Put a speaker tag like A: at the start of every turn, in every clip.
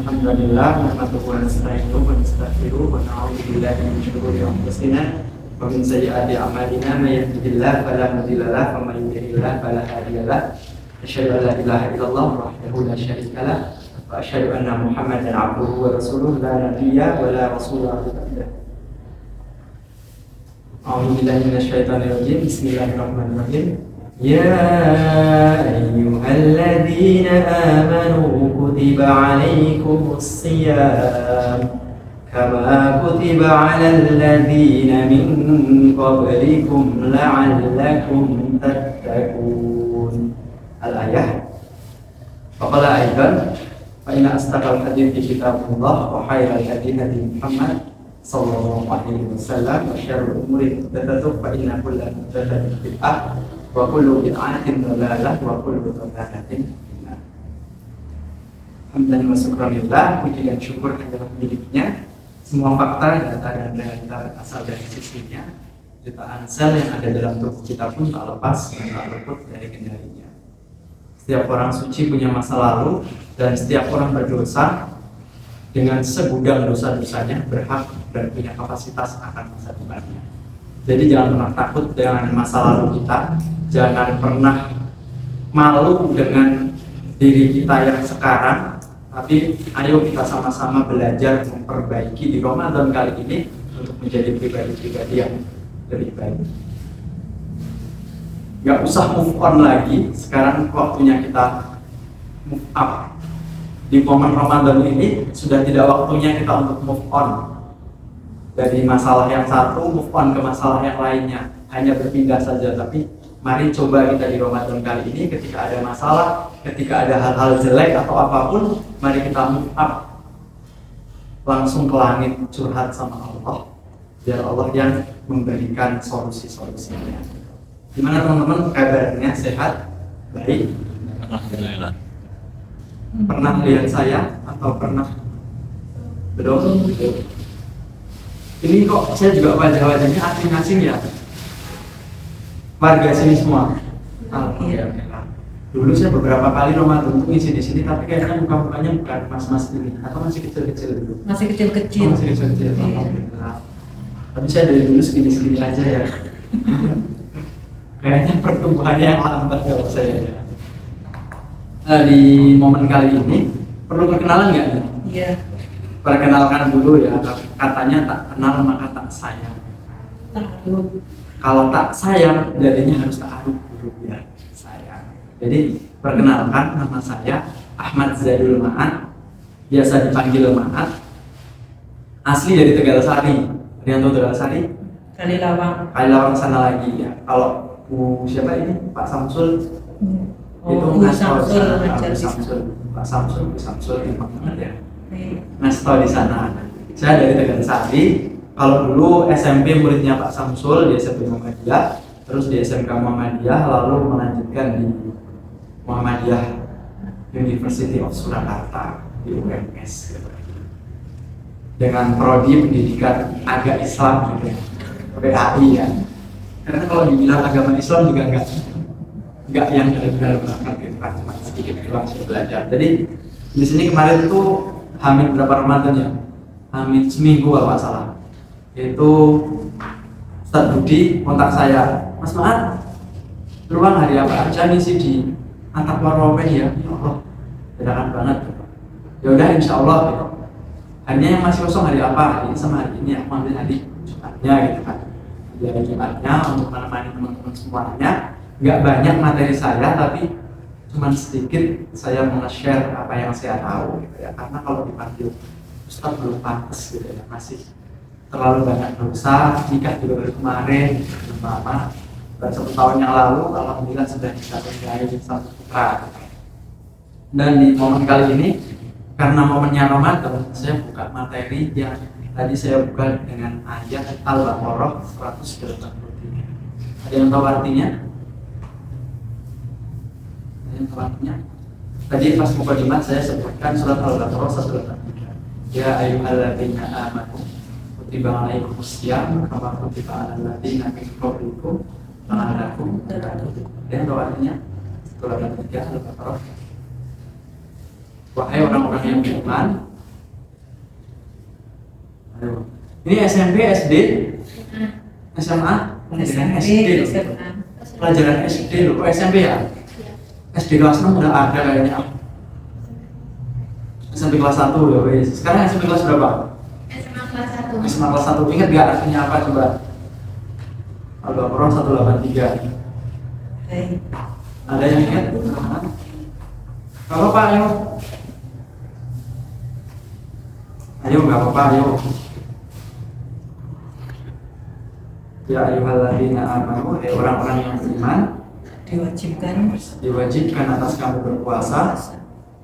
A: Alhamdulillah nahmaduhu wa nasta'inuhu wa nastaghfiruh wa na'udzu billahi min shururi anfusina wa min sayyiati a'malina may yahdihillahu fala mudilla lahu wa may yudlil fala hadiya lahu. Asyhadu an la ilaha illallah wahdahu la syarika lahu wa asyhadu anna Muhammadan 'abduhu wa rasuluhu la nabiyya wa la rasula ba'dahu. A'udzu billahi minasyaitonir rajim. Bismillahirrahmanirrahim. Ya ayyuhalladzina amanu kutiba 'alaikumus shiyam kama kutiba 'alal ladzina min qablikum la'allakum tattaqun. Al-ayah. Faqala aidan fa inna astaqal hadithi kitabullah wa khairal hadi hadi Muhammad sallallahu alaihi wasallam wa syarrul umuri muhdatsatuhah fa inna kulla muhdatsatin bid'ah wa kullu bid'atin dhalalah wa kullu dhalalatin finnar. Hamdan wa syukranillah, puji dan syukur adalah miliknya. Semua fakta, data dan realita berasal dari sisinya. Jutaan sel yang ada dalam tubuh kita pun tak lepas dan tak luput dari kendalinya. Setiap orang suci punya masa lalu dan setiap orang berdosa dengan segudang dosa-dosanya berhak dan punya kapasitas akan masa depannya. Jadi jangan pernah takut dengan masa lalu kita, jangan pernah malu dengan diri kita yang sekarang, tapi ayo kita sama-sama belajar memperbaiki di Ramadan kali ini untuk menjadi pribadi-pribadi yang lebih baik. Gak usah move on lagi, sekarang waktunya kita move up. Di momen Ramadan ini sudah tidak waktunya kita untuk move on dari masalah yang satu, move on ke masalah yang lainnya, hanya berpindah saja. Tapi mari coba kita di Ramadan kali ini, ketika ada masalah, ketika ada hal-hal jelek atau apapun, mari kita move up, langsung ke langit, curhat sama Allah, biar Allah yang memberikan solusi-solusinya. Gimana teman-teman, kabarnya sehat? Baik?
B: Alhamdulillah.
A: Pernah lihat saya atau pernah belum? Ini kok saya juga wajah-wajahnya asing-asing ya? Warga sini semua. Alhamdulillah. Dulu saya beberapa kali Ramadan untuk ngisi di sini, tapi kayaknya muka-mukanya bukan mas-mas ini, atau masih kecil-kecil dulu.
C: Masih kecil-kecil.
A: Masih kecil-kecil. Alhamdulillah. Tapi saya dari dulu segini-segini aja ya. Kayaknya pertumbuhannya yang lambat kalau saya ya. Di momen kali ini perlu perkenalan nggak nih?
C: Iya.
A: Perkenalkan dulu ya, katanya tak kenal maka tak sayang.
C: Tahu.
A: Kalau tak sayang jadinya harus ta'aruf dulu ya, sayang. Jadi perkenalkan, nama saya Ahmad Zadul Ma'ad, biasa dipanggil Ma'ad. Asli dari Tegalsari. Yang tahu Tegalsari?
C: Kalilawang.
A: Kalilawang sana lagi ya. Kalau Bu siapa ini? Pak Samsul. Itu
C: Bu Samsul ngajar di sana.
A: Pak Samsul, Bu Samsul Imam ya.
C: Iya.
A: Ngasih di sana. Saya dari Tegalsari. Kalau dulu SMP muridnya Pak Samsul di SMP Muhammadiyah, terus di SMK Muhammadiyah, lalu melanjutkan di Muhammadiyah University of Surakarta di UMS gitu. Dengan prodi pendidikan agama Islam gitu, PAI ya. Karena kalau dibilang agama Islam juga enggak yang benar-benar banget gitu kan, cuma sedikit langsung belajar. Jadi di sini kemarin tuh hamil berapa Ramadan ya? Hamil seminggu kalau nggak salah. Itu Ustadz Budi kontak saya, Mas Ma'ad, peluang hari apa aja ngisi di Antak Warwawen ya? Ya Allah, bedakan banget. Ya udah insya Allah gitu. Hanya yang masih kosong hari apa? Hari ini sama hari ini aku ambil hari Jumatnya gitu kan. Di hari Jumatnya untuk menemani teman-teman semuanya. Nggak banyak materi saya, tapi cuma sedikit saya mau share apa yang saya tahu gitu ya. Karena kalau dipanggil Ustadz belum pantas gitu ya, masih terlalu banyak dosa, nikah juga baru kemarin, belum lama, baru 1 tahun yang lalu, alhamdulillah sudah dikaruniai satu putra. Dan di momen kali ini, karena momennya Ramadan, saya buka materi yang tadi saya buka dengan ayat Al-Baqarah 183. Ada yang tahu artinya? Ada yang tahu artinya? Tadi pas mukadimah saya sebutkan surat Al-Baqarah 183. Ya ayyuhalladzina amanu kutiba alaikumus syiyam kama kutiba alal ladzina min qablikum la'allakum tattaqun. Dan tahu artinya? Surah Al-Baqarah. Wahai orang-orang yang beriman, Ini SMP, SD, SMA, pelajaran SD loh.
C: SMA.
A: Pelajaran SD loh. Oh, SMP ya? SD kelas 6 udah ada kayaknya. SMP kelas 1 ya wes. Sekarang SMP kelas berapa?
B: SMA kelas 1.
A: SMA kelas 1. Ingat gak artinya apa coba? Al-Baqarah 183.
C: Baik.
A: Ada yang ingat? Gak apa-apa, ayo. Ayo, gak apa-apa, ayo. Ya ayyuhalladzina amanu, hai orang-orang yang beriman, diwajibkan atas kamu berpuasa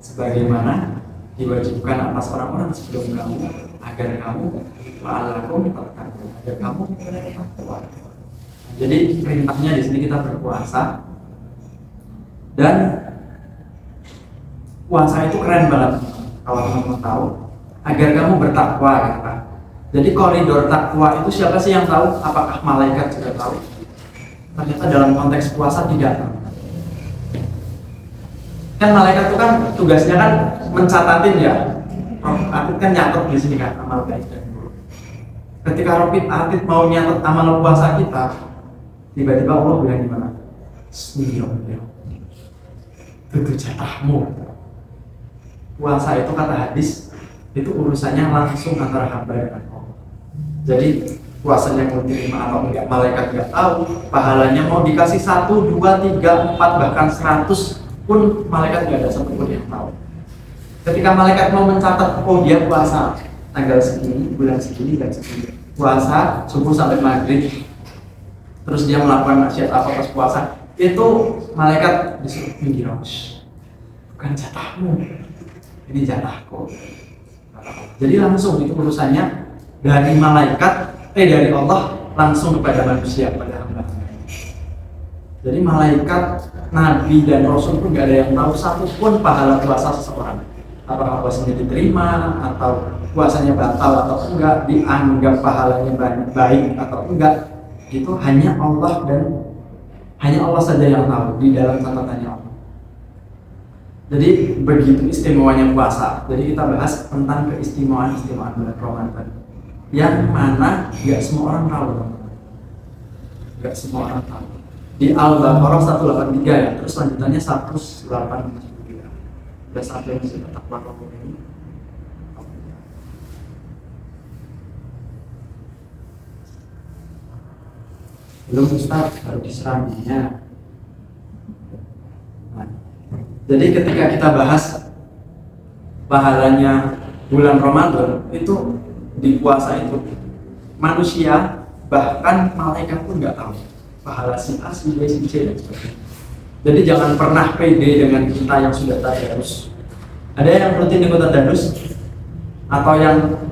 A: sebagaimana diwajibkan atas orang-orang sebelum kamu, agar kamu la'allakum tattaqun, agar kamu bertakwa. Jadi perintahnya di sini kita berpuasa, dan puasa itu keren banget kalau kamu tahu, agar kamu bertakwa kata. Jadi koridor takwa itu siapa sih yang tahu? Apakah malaikat juga tahu? Ternyata dalam konteks puasa tidak. Kan malaikat itu kan tugasnya kan mencatatin ya. Atid kan nyatet di sini kan amal baik dan buruk. Ketika Atid mau nyatet amal puasa kita, tiba-tiba Allah bilang gimana? Bismillah. Itu jatahmu. Puasa itu kata hadis itu urusannya langsung antara hamba dengan Allah. Jadi puasanya mau diterima atau enggak malaikat enggak tahu, pahalanya mau dikasih 1, 2, 3, 4 bahkan 100 pun malaikat enggak ada satu pun yang tahu. Ketika malaikat mau mencatat, oh dia puasa tanggal segini, bulan segini, dan segini, puasa subuh sampai maghrib, terus dia melakukan maksiat apa pas puasa, itu malaikat disuruh minggir, bukan jatahmu, ini jatahku. Jadi langsung itu urusannya dari malaikat, dari Allah langsung kepada manusia, kepada hamba. Jadi malaikat, nabi dan rasul pun nggak ada yang tahu satupun pahala puasa seseorang. Apakah puasanya diterima atau puasanya batal atau enggak, dianggap pahalanya baik atau enggak, itu hanya Allah dan hanya Allah saja yang tahu di dalam catatannya Allah. Jadi begitu istimewanya puasa. Jadi kita bahas tentang keistimewaan bulan Ramadan, yang mana nggak semua orang tahu. Nggak semua orang tahu. Di Al-Baqarah 183 ya, terus lanjutannya 183. Udah sampai di situ takwa ini. Belum Ustaz, baru diseraminya. Jadi ketika kita bahas pahalanya bulan Ramadan itu di puasa itu, manusia bahkan malaikat pun nggak tahu pahala si A, si B, si C dan sebagainya. Jadi jangan pernah pede dengan kita yang sudah tadarus. Ada yang rutin ikut tadarus atau yang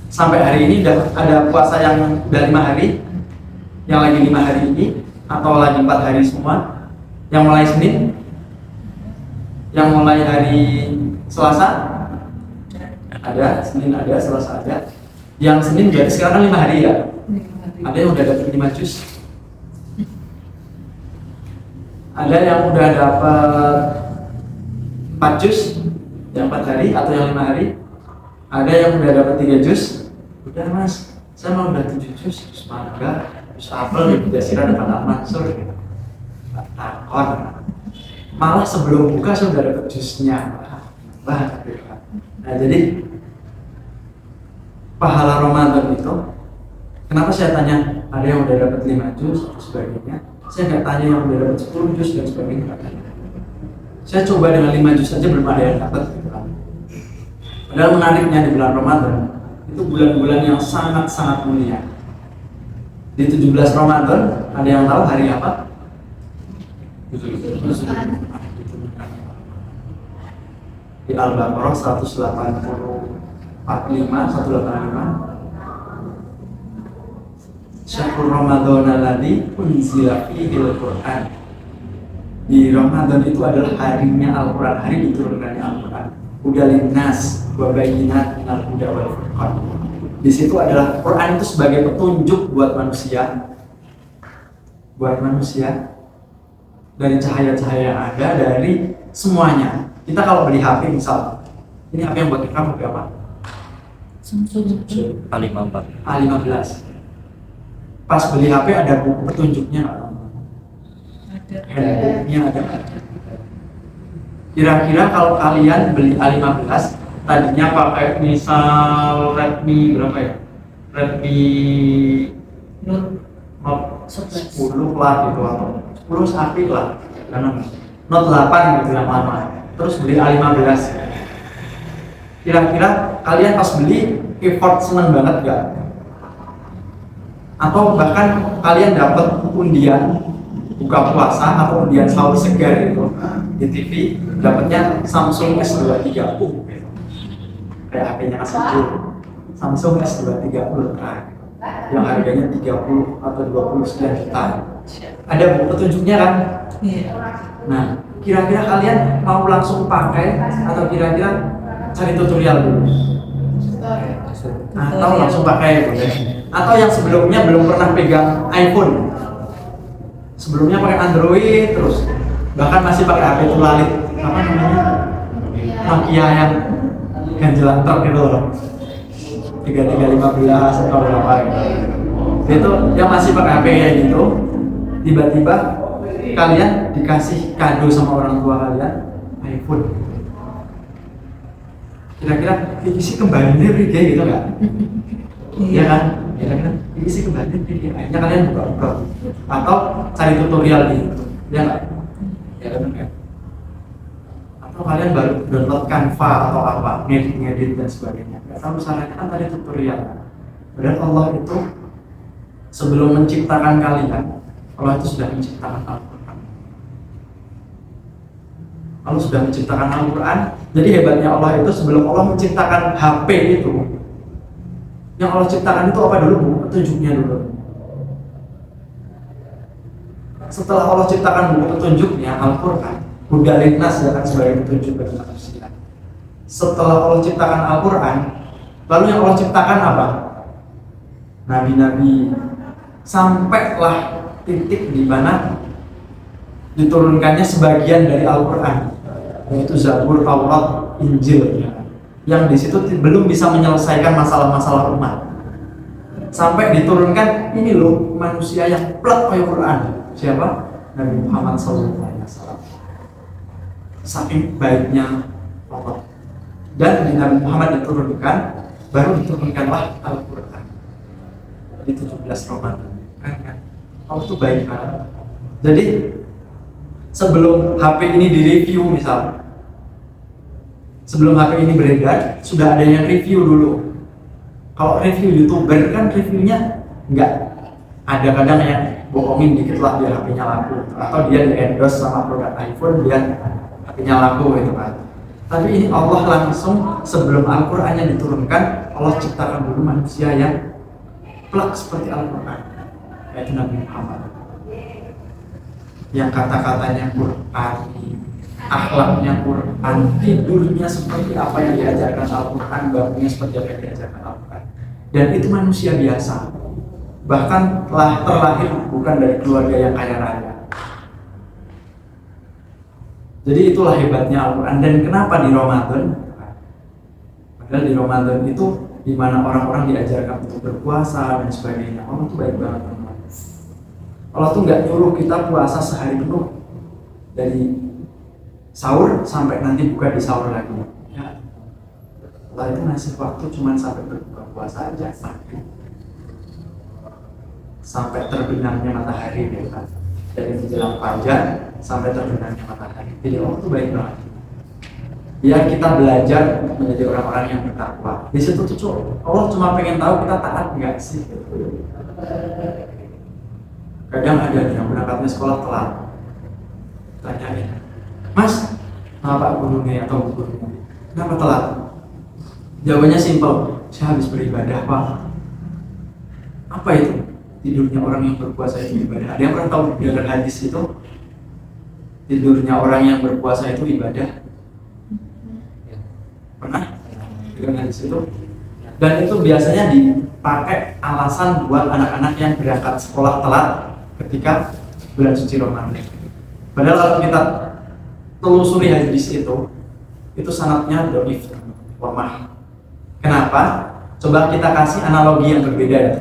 A: sampai hari ini ada puasa yang udah 5 hari, yang lagi 5 hari ini, atau lagi 4 hari semua, yang mulai Senin, yang mulai hari Selasa ada, Senin ada, Selasa ada. Yang Senin berarti sekarang 5 hari ya. Ada yang udah dapat 5 juz. Ada yang udah dapat 4 juz, yang 4 hari atau yang 5 hari. Ada yang udah dapat 3 juz. Udah mas, saya mau udah 7 juz, terus mangga, terus apel, udah sirah depan Al-Mansur gitu. Takon. Malah sebelum buka saya udah dapat jusnya. Nah jadi pahala Ramadan itu, kenapa saya tanya ada yang udah dapat 5 juz dan sebagainya, saya nggak tanya yang udah dapat 10 juz dan sebagainya. Saya coba dengan 5 juz saja belum ada yang dapat. Padahal menariknya di bulan Ramadan itu bulan-bulan yang sangat-sangat mulia. Di 17 Ramadan ada yang tahu hari apa? Di Al-Baqarah 185 Syahrul Ramadan alladzi unzila fihil Qur'an. Di Ramadan itu adalah harinya Al-Qur'an, hari diturunkannya Al-Qur'an. Hudalin nas wa bayyinat minal huda wal furqan. Di situ adalah Quran itu sebagai petunjuk buat manusia. Dari cahaya-cahaya yang ada dari semuanya. Kita kalau beli HP misal, ini HP yang buat kamu apa?
C: Samsung.
B: A54.
A: A15. Pas beli HP ada buku petunjuknya nggak?
C: Ada.
A: Handbooknya ada nggak? Kira-kira kalau kalian beli A15 tadinya pakai misal Redmi berapa ya? Redmi
C: Note
A: Note
C: 11.
A: 10 lah gitu atau 10 sapi lah karena Note 8 gitu yang lama. Terus beli A15. Kira-kira kalian pas beli effort seneng banget gak? Atau bahkan kalian dapat undian buka puasa atau undian sahur segar gitu di TV, dapatnya Samsung S23 gitu. Kayak HP-nya Mas Abdul, Samsung S230 yang harganya 30 atau 29 juta. Ada buku petunjuknya kan?
C: Iya.
A: Nah, kira-kira kalian mau langsung pakai atau kira-kira cari tutorial dulu? Atau langsung pakai boleh. Atau yang sebelumnya belum pernah pegang iPhone, sebelumnya pakai Android terus, bahkan masih pakai HP tulalit apa namanya, Nokia yang ganjelan truk itu loh, 3315 atau berapa gitu. Itu yang masih pakai HP kayak gitu, tiba-tiba kalian dikasih kado sama orang tua kalian iPhone. Kira-kira ini sih kembalinya kayak gitu nggak? Iya kan? Kira-kira ini sih kembalinya akhirnya kalian buka-buka atau cari tutorial di YouTube, ya nggak? Ya kan? Atau kalian baru download Canva atau apa, ngedit dan sebagainya. Nggak tahu caranya kan tadi tutorial. Padahal Allah itu sebelum menciptakan kalian, Allah itu sudah menciptakan Al-Quran. Allah sudah menciptakan Al-Quran. Jadi hebatnya Allah itu sebelum Allah menciptakan HP itu, yang Allah ciptakan itu apa dulu? Buku petunjuknya dulu. Setelah Allah ciptakan buku petunjuknya, Al-Quran, Huda Linnas akan sebagai petunjuk bagi manusia. Setelah Allah ciptakan Al-Quran, lalu yang Allah ciptakan apa? Nabi-nabi. Sampailah titik di mana diturunkannya sebagian dari Al-Quran, yaitu Zabur, Taurat, Injil, yang di situ belum bisa menyelesaikan masalah-masalah umat. Sampai diturunkan ini loh manusia yang plek Al-Quran. Siapa? Nabi Muhammad SAW. Saking baiknya Allah. Dan di Nabi Muhammad diturunkan, baru diturunkanlah Al-Quran di 17 Ramadan. Kan? Allah itu baik banget. Jadi sebelum HP ini direview misal, sebelum HP ini beredar, sudah ada yang review dulu. Kalau review YouTuber kan reviewnya enggak, ada kadang yang bohongin dikit lah biar HP-nya laku, atau dia di-endorse sama produk iPhone biar HP-nya laku gitu kan. Tapi ini Allah langsung sebelum Al-Qur'annya diturunkan, Allah ciptakan dulu manusia yang plek seperti Al-Qur'an, yaitu Nabi Muhammad. Yang kata-katanya Qur'an, akhlaknya Quran, tidurnya seperti apa yang diajarkan Al-Quran, bangunnya seperti apa yang diajarkan Al-Quran. Dan itu manusia biasa, bahkan telah terlahir bukan dari keluarga yang kaya raya. Jadi itulah hebatnya Al-Quran. Dan kenapa di Ramadan? Padahal di Ramadan itu di mana orang-orang diajarkan untuk berpuasa dan sebagainya. Allah tuh baik banget, teman-teman. Allah tuh nggak nyuruh kita puasa sehari penuh dari sahur sampai nanti buka di sahur lagi. Ya. Allah itu ngasih waktu cuma sampai berbuka puasa aja, sampai terbenamnya matahari, ya kan? Dari menjelang fajar sampai terbenamnya matahari. Jadi Allah itu baik banget. Ya kita belajar menjadi orang-orang yang bertakwa. Di situ tuh Allah cuma pengen tahu kita taat nggak sih. Kadang ada yang berangkatnya sekolah telat, tanyain, Mas, Pak gurunya atau gurunya, kenapa telat? Jawabannya simpel, saya habis beribadah, Pak. Apa itu? Tidurnya orang yang berpuasa itu ibadah. Ada yang pernah tahu dengar hadis itu? Tidurnya orang yang berpuasa itu ibadah. Pernah dengar hadis itu? Dan itu biasanya dipakai alasan buat anak-anak yang berangkat sekolah telat ketika bulan suci Ramadan. Padahal kalau kita telusuri hadis itu sanadnya dhaif, lemah. Kenapa? Coba kita kasih analogi yang berbeda ya.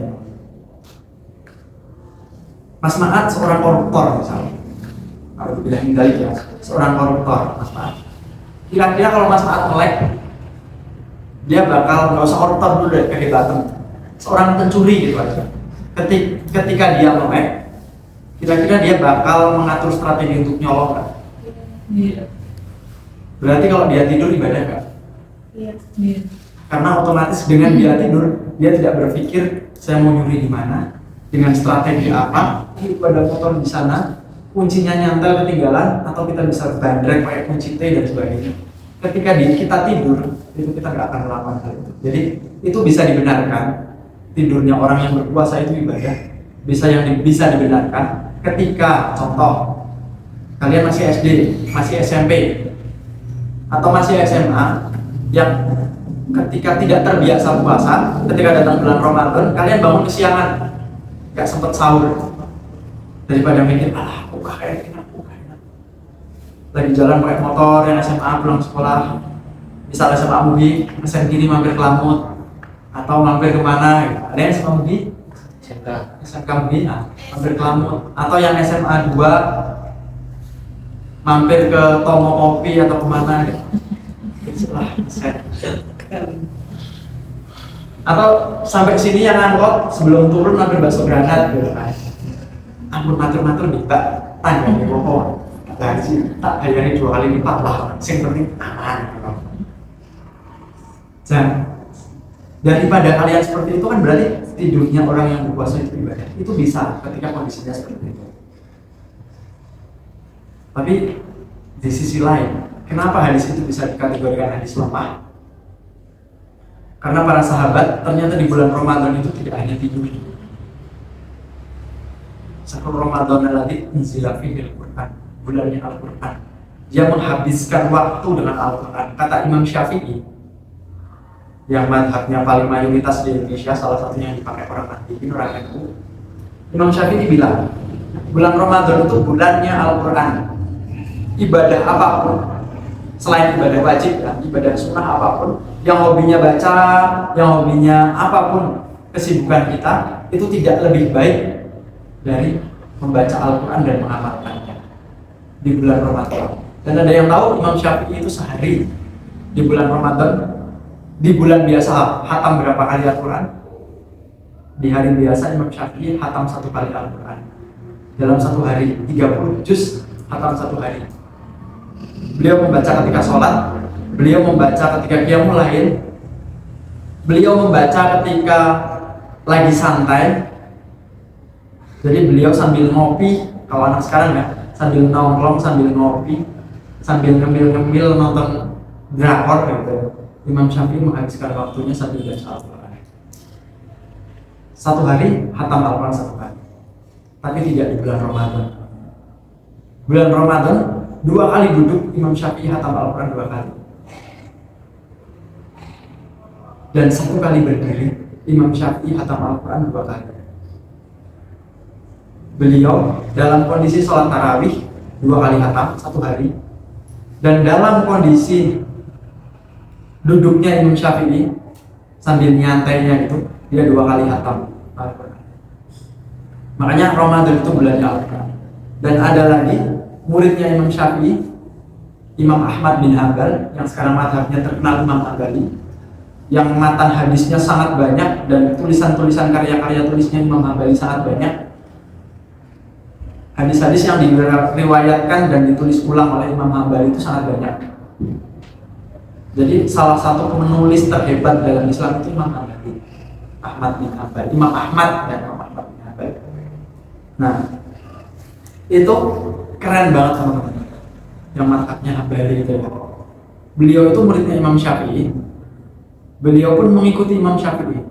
A: Mas Maat seorang koruptor misalnya. Kalau dibilang balik ya, seorang koruptor Mas Maat. Kira-kira kalau Mas Maat melek, dia bakal nggak usah koruptor dulu deh kehebatan. Seorang pencuri gitu aja. Ketika dia melek, kira-kira dia bakal mengatur strategi untuk nyolong nggak?
C: Iya.
A: Berarti kalau dia tidur ibadah nggak?
C: Iya. Iya.
A: Karena otomatis dengan dia tidur, dia tidak berpikir saya mau nyuri di mana, dengan strategi apa, itu ada motor di sana, kuncinya nyantel ketinggalan, atau kita bisa bandrek pakai kunci T dan sebagainya. Ketika kita tidur, itu kita nggak akan melakukan hal itu. Jadi itu bisa dibenarkan, tidurnya orang yang berpuasa itu ibadah, bisa dibenarkan. Ketika contoh kalian masih SD, masih SMP, atau masih SMA, yang ketika tidak terbiasa puasa, ketika datang bulan Ramadan, kalian bangun kesiangan, nggak sempet sahur, daripada mikir, buka enak. Lagi jalan pakai motor, yang SMA pulang sekolah, misalnya SMA MUGI, SMK kiri mampir ke Lamut, atau mampir kemana, gitu. Ada yang SMA MUGI? SMK MUGI, mampir ke Lamut, atau yang SMA 2 mampir ke Tomo Kopi atau kemana, gitu. Atau sampai sini yang angkot sebelum turun mampir bakso granat gitu kan. Ampun matur-matur nih Mbak, tanya nih pokok gaji tak bayari 2 kali lipat lah, sing penting aman gitu. Dan daripada kalian seperti itu kan berarti tidurnya orang yang berpuasa itu ibadah. Itu bisa ketika kondisinya seperti itu. Tapi di sisi lain, kenapa hadis itu bisa dikategorikan hadis lemah? Karena para sahabat ternyata di bulan Ramadan itu tidak hanya tidur. Syahrul Ramadan alladzi unzila fihi al-Qur'an, bulannya Al-Qur'an. Dia menghabiskan waktu dengan Al-Qur'an. Kata Imam Syafi'i, yang madhabnya paling mayoritas di Indonesia, salah satunya yang dipakai orang Nahdliyin, orang NU. Imam Syafi'i bilang, bulan Ramadan itu bulannya Al-Qur'an. Ibadah apapun, selain ibadah wajib ya, ibadah sunnah apapun, yang hobinya baca, yang hobinya apapun kesibukan kita, itu tidak lebih baik dari membaca Al-Quran dan mengamalkannya di bulan Ramadan. Dan ada yang tahu Imam Syafi'i itu sehari di bulan Ramadan, di bulan biasa hatam berapa kali Al-Quran? Di hari biasa Imam Syafi'i hatam 1 kali Al-Quran. Dalam 1 hari 30 juz hatam 1 hari. Beliau membaca ketika sholat, beliau membaca ketika qiyamul lail, beliau membaca ketika lagi santai. Jadi beliau sambil ngopi, kalau anak sekarang ya, sambil nongkrong, sambil ngopi, sambil ngemil-ngemil nonton drakor gitu. Imam Syafi'i menghabiskan waktunya sambil baca Al-Quran. 1 hari hatam Al-Quran 1 kali, tapi tidak di bulan Ramadan. Bulan Ramadan 2 kali duduk Imam Syafi'i hatam Al-Quran 2 kali. Dan 1 kali berdiri Imam Syafi'i hatam Al-Quran 2 kali. Beliau dalam kondisi sholat tarawih 2 kali hatam 1 hari. Dan dalam kondisi duduknya Imam Syafi'i sambil nyantainya itu, dia 2 kali hatam Al-Quran. Makanya Ramadan itu bulannya Al-Quran. Dan ada lagi muridnya Imam Syafi'i, Imam Ahmad bin Hanbal, yang sekarang mazhabnya terkenal Imam Hanbali, yang matan hadisnya sangat banyak dan tulisan-tulisan karya-karya tulisnya Imam Hanbali sangat banyak. Hadis-hadis yang diriwayatkan dan ditulis ulang oleh Imam Hanbali itu sangat banyak. Jadi salah satu penulis terhebat dalam Islam itu Imam Hanbali, Ahmad bin Hanbal, Imam Ahmad dan Imam Ahmad bin Hanbal. Nah, itu keren banget teman-teman. Yang mazhabnya Hanbali itu ya. Beliau itu muridnya Imam Syafi'i. Beliau pun mengikuti Imam Syafi'i.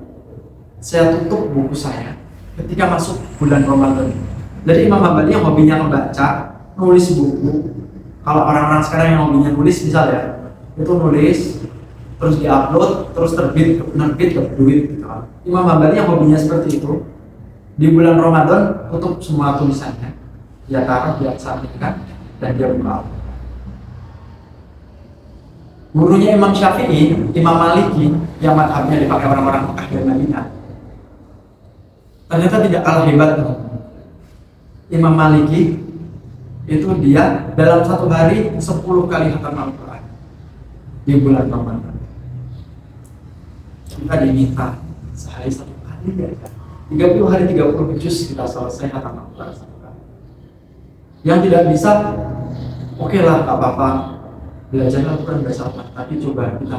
A: Saya tutup buku saya ketika masuk bulan Ramadan. Jadi Imam Hanbali yang hobinya membaca, nulis buku. Kalau orang-orang sekarang yang hobinya nulis misalnya, itu nulis, terus diupload, terus terbit dapat duit gitu. Imam Hanbali yang hobinya seperti itu, di bulan Ramadan tutup semua tulisannya, dia taruh, dia sampingkan, dan dia buka. Gurunya Imam Syafi'i, Imam Maliki, yang madhabnya dipakai orang-orang Mekah dan Madinah, ternyata tidak kalah hebat. Imam Maliki itu dia dalam satu hari 10 kali khatam Al-Quran di bulan Ramadan. Kita diminta sehari 1 kali aja. 30 hari 30 juz kita selesai khatam Al-Quran 1 kali. Yang tidak bisa, oke lah, gak apa-apa, belajar Al-Quran bersama, tapi coba kita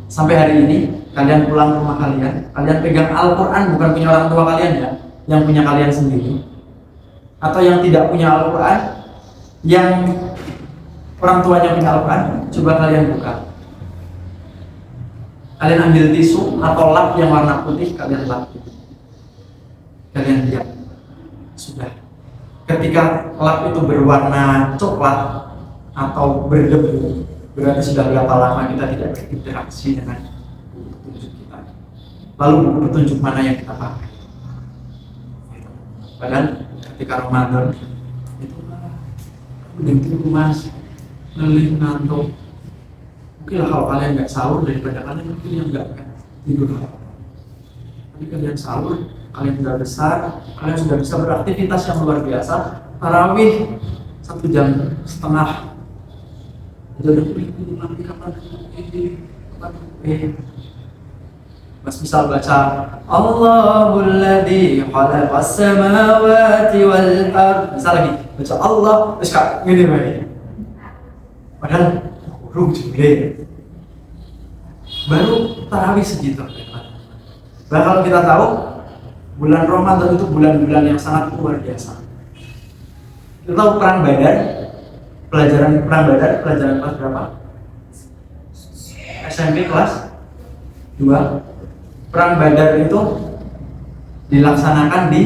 A: sampai hari ini kalian pulang ke rumah kalian, kalian pegang Al-Quran, bukan punya orang tua kalian ya, yang punya kalian sendiri, atau yang tidak punya Al-Quran, yang orang tuanya punya Al-Quran, coba kalian buka. Kalian ambil tisu atau lap yang warna putih, kalian lap. Kalian lihat, sudah. Ketika lap itu berwarna coklat atau berdebu, berarti sudah berapa lama kita tidak berinteraksi dengan buku petunjuk kita. Lalu buku petunjuk mana yang kita pakai? Padahal ketika Ramadan itu begitu mas, ngeling ngantuk. Oke lah kalau kalian nggak sahur, daripada kalian mungkin yang nggak tidur. Tapi kalian sahur, kalian sudah besar, kalian sudah bisa beraktivitas yang luar biasa. Tarawih 1,5 jam. Mas misal baca Allahul ladzi khalaqas samawati wal ardh, misal lagi baca Allah, terus kak gini baik. Padahal urung juga. Baru tarawih segitu. Bahkan kalau kita tahu bulan Ramadan itu bulan-bulan yang sangat luar biasa. Kita tahu perang Badar, pelajaran perang Badar, pelajaran kelas berapa? SMP kelas 2. Perang Badar itu dilaksanakan di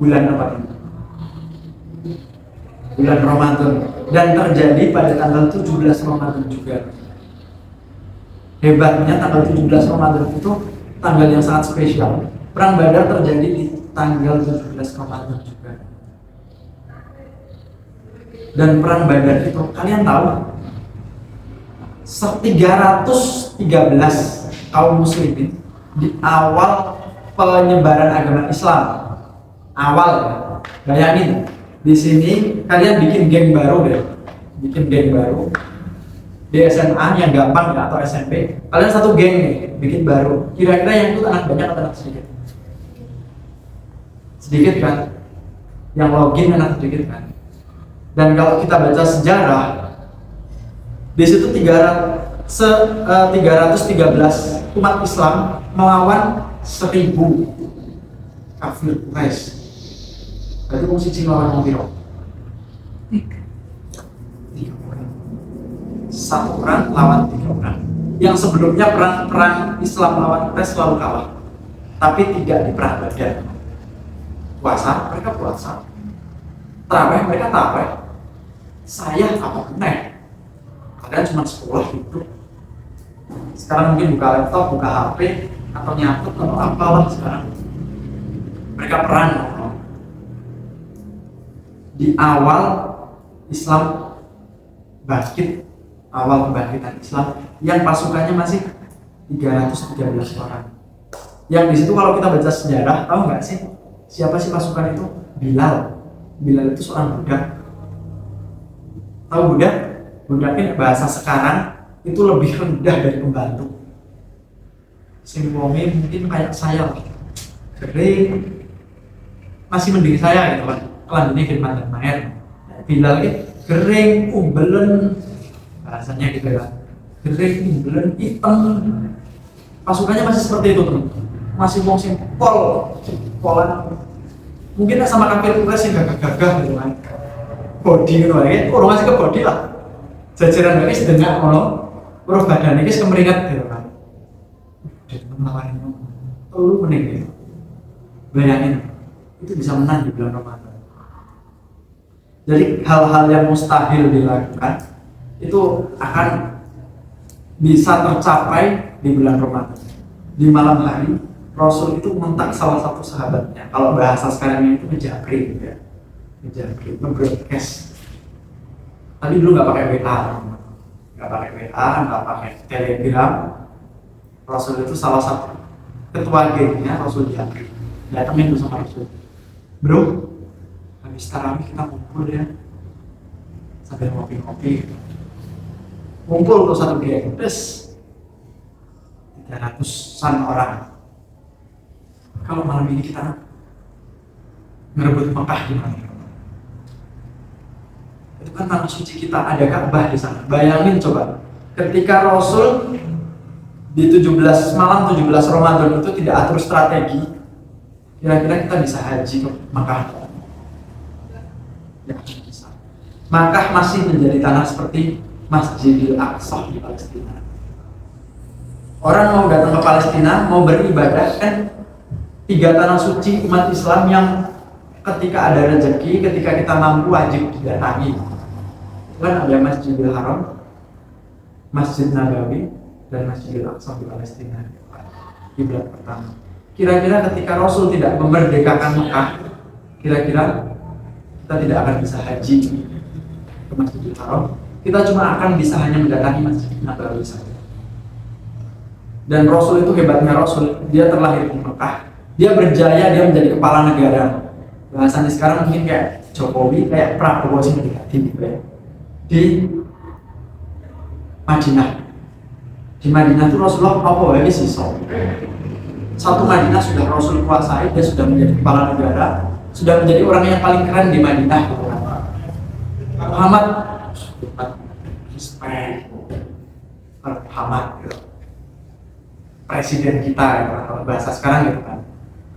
A: bulan apa ini? Bulan Ramadan, dan terjadi pada tanggal 17 Ramadan juga. Hebatnya tanggal 17 Ramadan itu tanggal yang sangat spesial. Perang Badar terjadi di tanggal 17 Ramadan juga. Dan perang Badar itu kalian tahu 313 kaum muslimin di awal penyebaran agama Islam. Awal, bayangin di sini kalian bikin geng baru deh, bikin geng baru di SMA yang gampang ya, atau SMP. Kalian satu geng nih, bikin baru. Kira-kira yang itu anak banyak atau anak sedikit? Sedikit kan? Yang login anak sedikit kan? Dan kalau kita baca sejarah, di situ 313 umat Islam melawan 1000 kafir Quraisy. Berarti mau siji lawan wong piro? 3 orang. 1 orang lawan 3 orang. Yang sebelumnya perang Islam lawan Quraisy selalu kalah, tapi tidak di perang Badar. Puasa, mereka puasa. Tarawih, mereka tarawih. Saya apa kena? Kalian cuma sekolah gitu. Sekarang mungkin buka laptop, buka HP, atau nyatet atau apalah sekarang. Mereka perang. Di awal Islam bangkit, awal kebangkitan Islam, yang pasukannya masih 313 orang. Yang di situ kalau kita baca sejarah, tahu nggak sih siapa sih pasukan itu? Bilal. Bilal itu seorang budak. Tahu budak? Budaknya bahasa sekarang itu lebih rendah dari pembantu. Simpomnya mungkin kayak saya lah, kering, masih mending saya gitu kan. Kelanjutannya khidmat dan mahir. Bilal ini kering, umbelen, bahasanya gitu ya. Kering, umbelen, hitam. Pasukannya masih seperti itu teman. Masih wong sing polan. Mungkin sama kafir Quraisy yang gagah-gagah gitu kan. Body gitu aja, orang masih ke body lah. Jajaran ini sedengak ngono, urut badan ini kemeringat gitu kan. Dia melawan itu, lu meneng gitu. Bayangin, itu bisa menang di bulan Ramadan. Jadi hal-hal yang mustahil dilakukan itu akan bisa tercapai di bulan Ramadan. Di malam hari, Rasul itu mentak salah satu sahabatnya. Kalau bahasa sekarang ini itu ngejabri gitu ya. Ngejabri, nge-broadcast. Tadi dulu nggak pakai WA. nggak pakai WA, nggak pakai Telegram. Rasul itu salah satu ketua gengnya Rasul datangin tuh sama Rasul, bro, habis tarawih kita kumpul ya, sambil ngopi-ngopi. Kumpul tuh satu geng, terus 300-an orang. Kalau malam ini kita ngerebut Mekah gimana? Itu kan tanah suci kita, ada Ka'bah di sana. Bayangin coba, ketika Rasul di 17 malam 17 Ramadan itu tidak atur strategi, kira-kira kita bisa haji ke Mekah? Ya, bisa. Mekah masih menjadi tanah seperti Masjidil Aqsa di Palestina. Orang mau datang ke Palestina, mau beribadah, kan 3 tanah suci umat Islam yang ketika ada rezeki, ketika kita mampu wajib didatangi. Kan ada Masjidil Haram, Masjid Nabawi, dan Masjidil Aqsa di Palestina. Kiblat pertama. Kira-kira ketika Rasul tidak memerdekakan Mekah, kira-kira kita tidak akan bisa haji ke Masjidil Haram. Kita cuma akan bisa hanya mendatangi Masjid Nabawi saja. Dan Rasul itu hebatnya Rasul, dia terlahir di Mekah, dia berjaya, dia menjadi kepala negara. Bahasanya sekarang mungkin kayak Jokowi, kayak Prabowo sih mendekati gitu ya. Di Madinah. Di Madinah itu Rasulullah apa lagi sih? Satu Madinah sudah Rasul kuasai, dia sudah menjadi kepala negara, sudah menjadi orang yang paling keren di Madinah. Muhammad, respect Muhammad gitu. Presiden kita gitu, kalau bahasa sekarang gitu kan,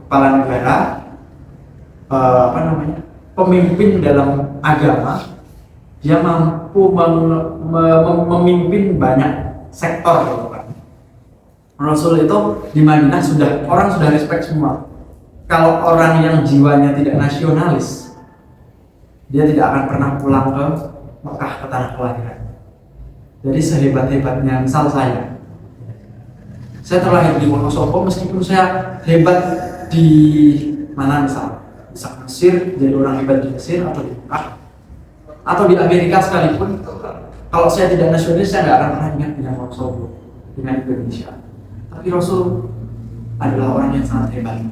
A: kepala negara, pemimpin dalam agama, dia mampu memimpin banyak sektor gitu kan. Rasul itu di Madinah orang sudah respect semua. Kalau orang yang jiwanya tidak nasionalis, dia tidak akan pernah pulang ke Mekah, ke tanah kelahiran. Jadi sehebat-hebatnya, misal saya terlahir di Wonosobo, meskipun saya hebat di mana misal Mesir, jadi orang hebat di Mesir atau di Mekah atau di Amerika sekalipun, kalau saya tidak nasionalis, saya nggak akan pernah ingat dengan Wonosobo, dengan Indonesia. Tapi Rasul adalah orang yang sangat hebat.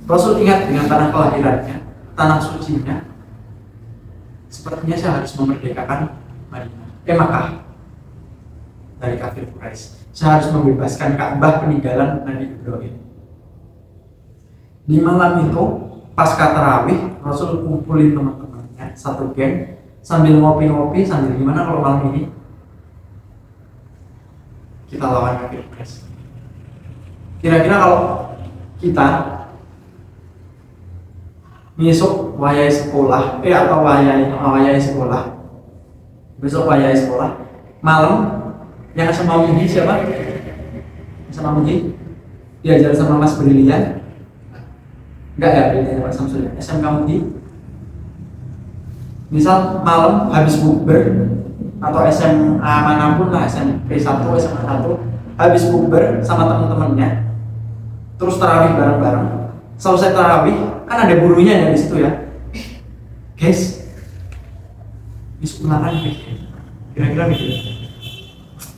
A: Rasul ingat dengan tanah kelahirannya, tanah sucinya. Sepertinya saya harus memerdekakan Mekah dari kafir Quraisy. Saya harus membebaskan Ka'bah peninggalan Nabi Ibrahim. Di malam itu, pasca tarawih, Rasul kumpulin teman-temannya satu geng sambil ngopi-ngopi, sambil gimana kalau malam ini kita lawan kafir Quraisy. Kira-kira kalau kita besok wayai sekolah, atau wayai sekolah, besok wayai sekolah, malam yang sama Mugi siapa? Sama Mugi? Diajar sama Mas Brilian? Enggak ya, Brilian Mas Samsul. SMK Mugi? Misal malam habis bukber atau SMA manapun lah, SMP 1, SMA 1, habis bukber sama teman-temannya, terus tarawih bareng-bareng. Selesai tarawih, kan ada gurunya ya di situ ya. Guys, ulangan kira-kira gitu.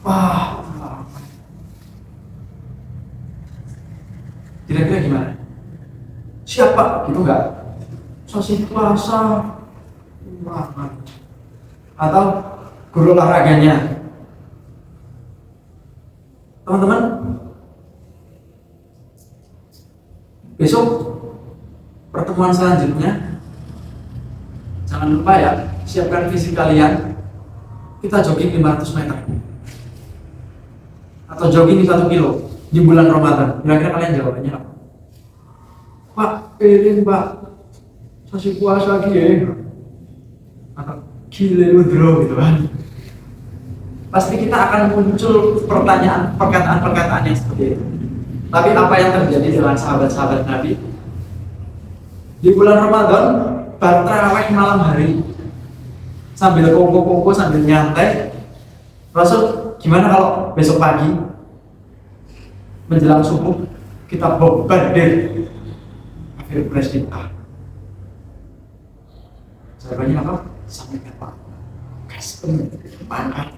A: Wah, kira-kira gimana? Siapa? Gitu nggak? Sosis puasa, atau guru olahraganya? Teman-teman, besok pertemuan selanjutnya, jangan lupa ya, siapkan fisik kalian. Kita jogging 500 meter atau jogging 1 kilo di bulan Ramadan. Kira-kira kalian jawabannya apa? Pak, piring Pak, masih puasa lagi ya? Atau gile lu bro gitu kan? Pasti kita akan muncul perkataan-perkataan yang seperti itu. Tapi apa yang terjadi dengan sahabat-sahabat Nabi? Di bulan Ramadan, tarawih malam hari, sambil kongko-kongko, sambil nyantai. Rasul, gimana kalau besok pagi menjelang subuh kita bombardir kafir Quraisy? Jawabannya apa? Sampaikan Pak, custom mantap.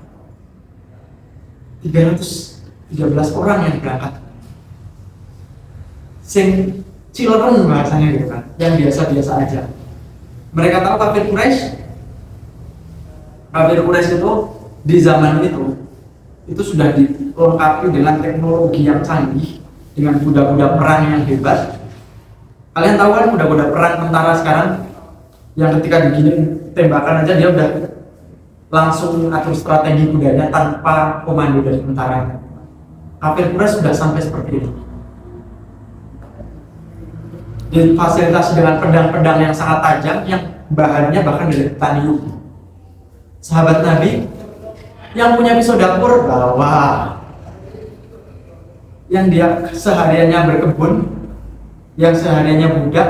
A: 313 orang yang berangkat. Sing cileren bahasanya gitu kan, yang biasa-biasa aja. Mereka tahu kafir Quraisy. Kafir Quraisy itu di zaman itu sudah dilengkapi dengan teknologi yang canggih, dengan kuda-kuda perang yang hebat. Kalian tahu kan kuda-kuda perang tentara sekarang yang ketika diginin tembakan aja dia udah langsung atur strategi kudanya tanpa komando dari tentara. Kafir Quraisy sudah sampai seperti ini. Difasilitasi dengan pedang-pedang yang sangat tajam yang bahannya bahkan dari titanium. Sahabat Nabi yang punya pisau dapur bawa, yang dia sehariannya berkebun, yang sehariannya budak,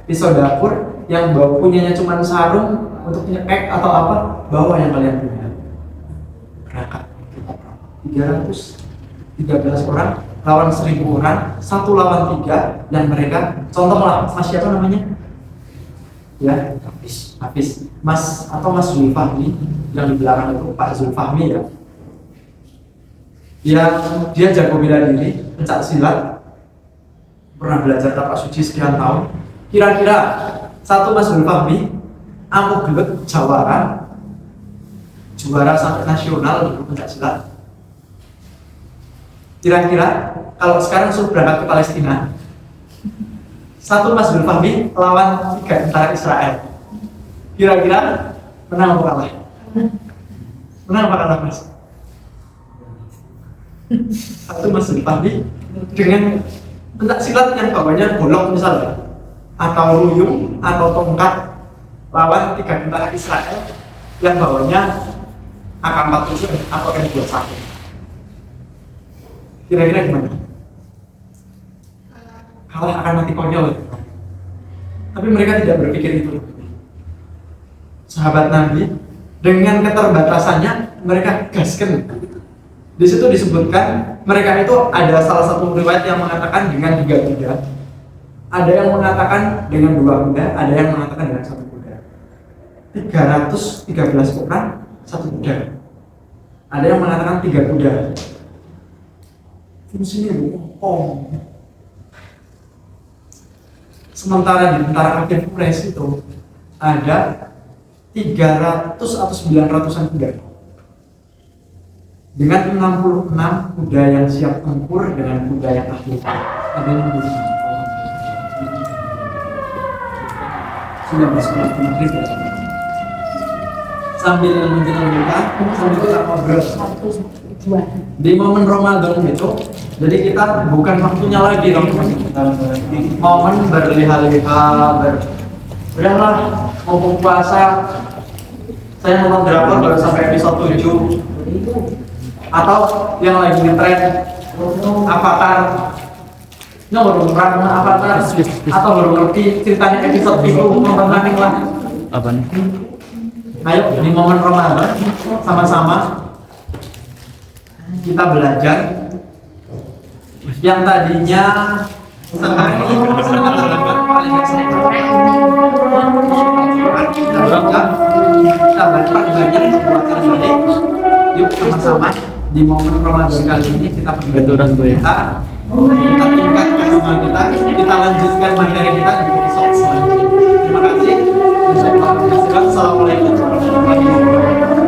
A: pisau dapur, yang bawa punyanya cuma sarung untuk nyekek atau apa, bawa yang kalian punya. Berangkat 313 orang lawan 1000 orang, 1 lawan 3, yang mereka contoh lah, Mas siapa namanya? Ya, Hafiz, Mas atau Mas Zulfahmi yang di belakang itu Pak Zulfahmi ya. Dia jago bela diri, pencak silat, pernah belajar tapak suci sekian tahun. Kira-kira satu Mas Zulfahmi, aku gelek juara sampai nasional di pencak silat. Kira-kira kalau sekarang suruh berangkat ke Palestina, satu Mas Zulfahmi lawan 3 tentara Israel. Kira-kira menang apa kalah? Menang apa kalah, Mas? Satu Mas Zulfahmi dengan pencak silat yang bawahnya golok misalnya, atau ruyung atau tongkat, lawan 3 tentara Israel yang bawahnya AK-47 atau M21. Kira-kira gimana? Kalah akan mati konyol. Tapi mereka tidak berpikir itu. Sahabat Nabi dengan keterbatasannya mereka gaskan. Di situ disebutkan mereka itu ada salah satu riwayat yang mengatakan dengan 3 kuda, ada yang mengatakan dengan 2 kuda, ada yang mengatakan dengan 1 kuda. 313 orang 1 kuda. Ada yang mengatakan 3 kuda. Fungsinya bohong. Sementara di tentara kafir Quraisy itu ada 300 atau 900-an kuda dengan 66 kuda yang siap tempur dengan kuda yang ahli. Ada yang sudah bersekolah maghrib ya. Sambil menjelang buka, sambil kita ngobrol. Di momen Ramadan itu, jadi kita bukan waktunya lagi momen berleha-leha, udahlah mau puasa, saya nonton drakor baru sampai episode 7, atau yang lagi ngetren Avatar, baru perang Avatar, atau baru ngerti ceritanya episode itu, nonton lagi lah. Apa nih? Ayo di momen Ramadan sama-sama kita belajar yang tadinya sehari kita baca banyak perbuatan baik. Yuk sama-sama di momen Ramadan kali ini kita perbenturan kita tingkatkan sama kita lanjutkan materi kita di episode selanjutnya. Terima kasih. Assalamualaikum warahmatullahi wabarakatuh.